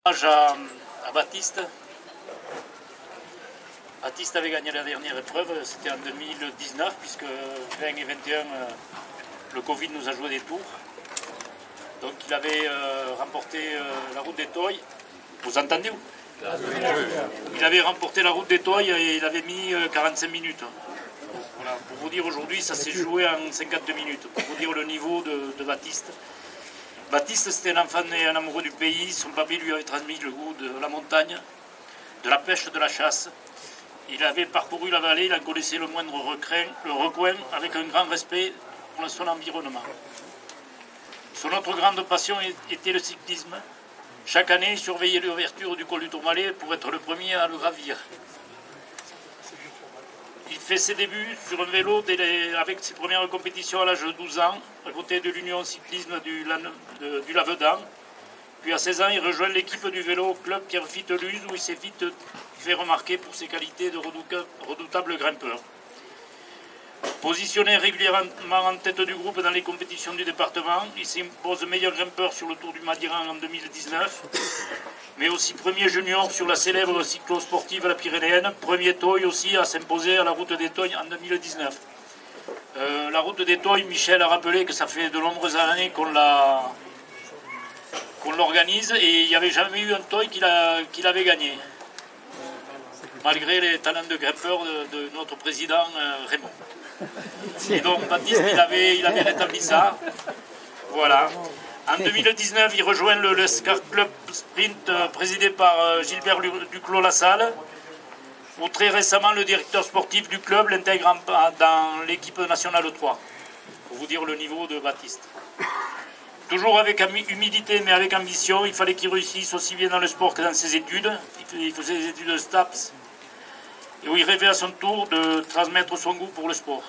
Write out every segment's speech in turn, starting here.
À Baptiste. Baptiste avait gagné la dernière épreuve, c'était en 2019, puisque 20 et 21, le Covid nous a joué des tours. Donc il avait remporté la route des Toys. Vous entendez où? Il avait remporté la route des Toys et il avait mis 45 minutes. Voilà. Pour vous dire, aujourd'hui, ça s'est joué en 52 minutes. Pour vous dire le niveau de Baptiste. Baptiste, c'était un enfant et un amoureux du pays. Son papy lui avait transmis le goût de la montagne, de la pêche, de la chasse. Il avait parcouru la vallée, il en connaissait le moindre recoin, avec un grand respect pour son environnement. Son autre grande passion était le cyclisme. Chaque année, il surveillait l'ouverture du col du Tourmalet pour être le premier à le gravir. Il fait ses débuts sur un vélo avec ses premières compétitions à l'âge de 12 ans, à côté de l'Union cyclisme du Lavedan. Puis à 16 ans, il rejoint l'équipe du vélo club Pierre Fiteluz, où il s'est vite fait remarquer pour ses qualités de redoutable grimpeur. Positionné régulièrement en tête du groupe dans les compétitions du département, il s'impose meilleur grimpeur sur le Tour du Madiran en 2019, mais aussi premier junior sur la célèbre cyclo-sportive la Pyrénéenne, premier Toy aussi à s'imposer à la route des Toys en 2019. La route des Toys, Michel a rappelé que ça fait de nombreuses années qu'on l'organise et il n'y avait jamais eu un Toy qui l'avait gagné, malgré les talents de grimpeur de notre président Raymond. Et donc Baptiste, il avait rétabli ça. Voilà. En 2019, il rejoint le Lescar Club Sprint présidé par Gilbert Duclos-Lassalle, où très récemment le directeur sportif du club l'intègre dans l'équipe nationale 3, pour vous dire le niveau de Baptiste. Toujours avec humilité mais avec ambition, il fallait qu'il réussisse aussi bien dans le sport que dans ses études. Il faisait des études de STAPS, et où il rêvait à son tour de transmettre son goût pour le sport.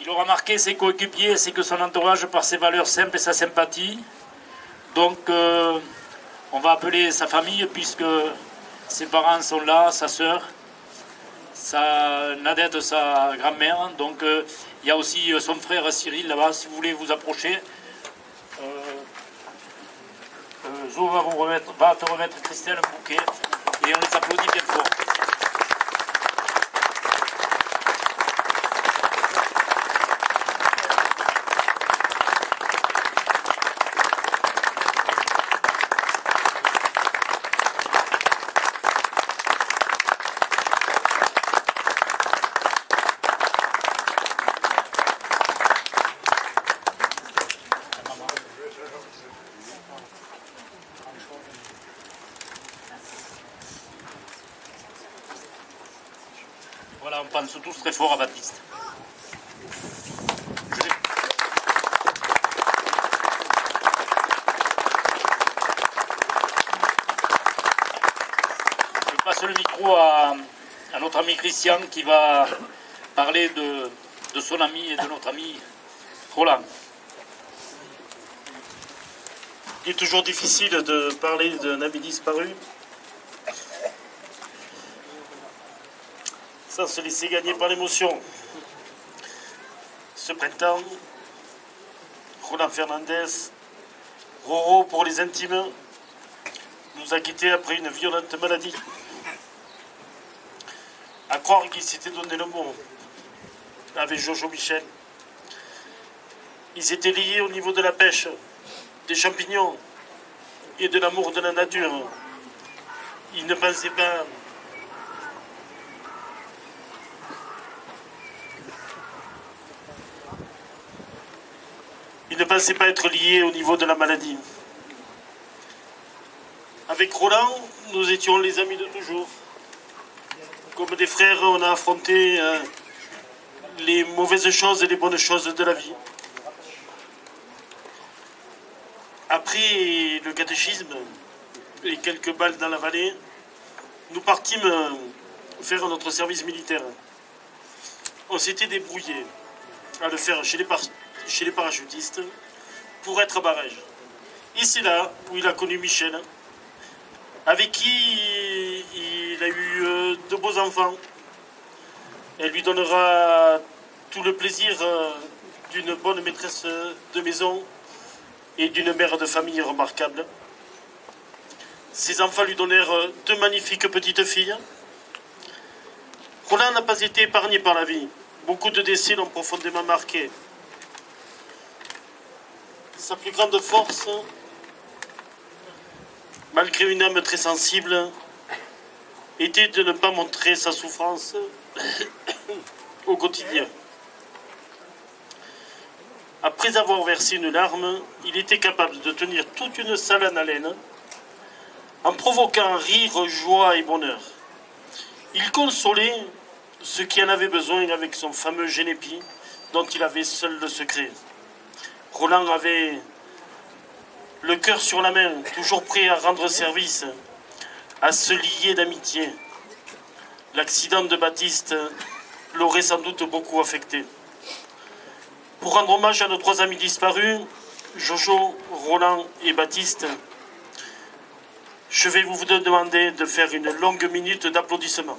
Il aura marqué ses coéquipiers ainsi que son entourage par ses valeurs simples et sa sympathie. Donc on va appeler sa famille puisque ses parents sont là, sa sœur, Nadette, sa grand-mère. Donc il y a aussi son frère Cyril là-bas, si vous voulez vous approcher. Zo va te remettre Christelle un bouquet et on les applaudit bien fort. Voilà, on pense tous très fort à Baptiste. Je passe le micro à notre ami Christian qui va parler de son ami et de notre ami Roland. Il est toujours difficile de parler d'un ami disparu sans se laisser gagner par l'émotion. Ce printemps, Roland Fernandez, Roro pour les intimes, nous a quittés après une violente maladie. À croire qu'il s'était donné le mot avec Jojo Michel. Ils étaient liés au niveau de la pêche, des champignons et de l'amour de la nature. Ils ne pensaient pas être liés au niveau de la maladie. Avec Roland, nous étions les amis de toujours. Comme des frères, on a affronté les mauvaises choses et les bonnes choses de la vie. Après le catéchisme et quelques balles dans la vallée, nous partîmes faire notre service militaire. On s'était débrouillé à le faire chez les parachutistes pour être à barrage. Et c'est là où il a connu Michel, avec qui il a eu de beaux enfants. Elle lui donnera tout le plaisir d'une bonne maîtresse de maison et d'une mère de famille remarquable. Ses enfants lui donnèrent 2 magnifiques petites filles. Roland n'a pas été épargné par la vie. Beaucoup de décès l'ont profondément marqué. Sa plus grande force, malgré une âme très sensible, était de ne pas montrer sa souffrance au quotidien. Après avoir versé une larme, il était capable de tenir toute une salle en haleine, en provoquant rire, joie et bonheur. Il consolait ceux qui en avaient besoin avec son fameux génépi, dont il avait seul le secret. Roland avait le cœur sur la main, toujours prêt à rendre service, à se lier d'amitié. L'accident de Baptiste l'aurait sans doute beaucoup affecté. Pour rendre hommage à nos 3 amis disparus, Jojo, Roland et Baptiste, je vais vous demander de faire une longue minute d'applaudissements.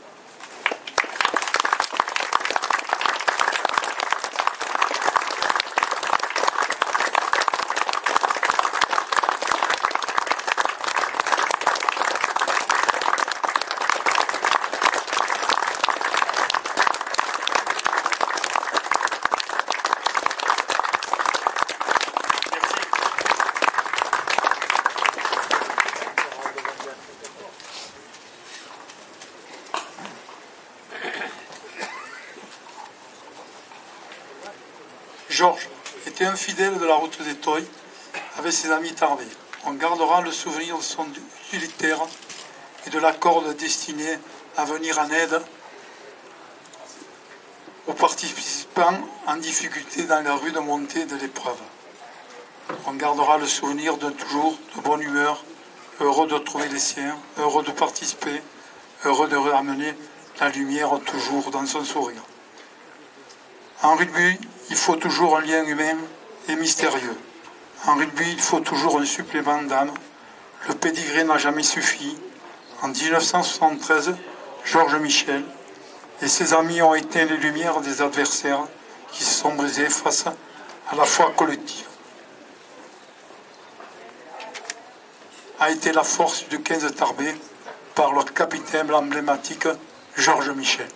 Georges était un fidèle de la route des Toys avec ses amis tarbés. On gardera le souvenir de son utilitaire et de la corde destinée à venir en aide aux participants en difficulté dans la rude montée de l'épreuve. On gardera le souvenir d'un toujours de bonne humeur, heureux de trouver les siens, heureux de participer, heureux de ramener la lumière toujours dans son sourire. En rugby, il faut toujours un lien humain et mystérieux. En rugby, il faut toujours un supplément d'âme. Le pédigré n'a jamais suffi. En 1973, Georges Michel et ses amis ont éteint les lumières des adversaires qui se sont brisés face à la foi collective. A été la force du 15 Tarbé par leur capitaine emblématique Georges Michel.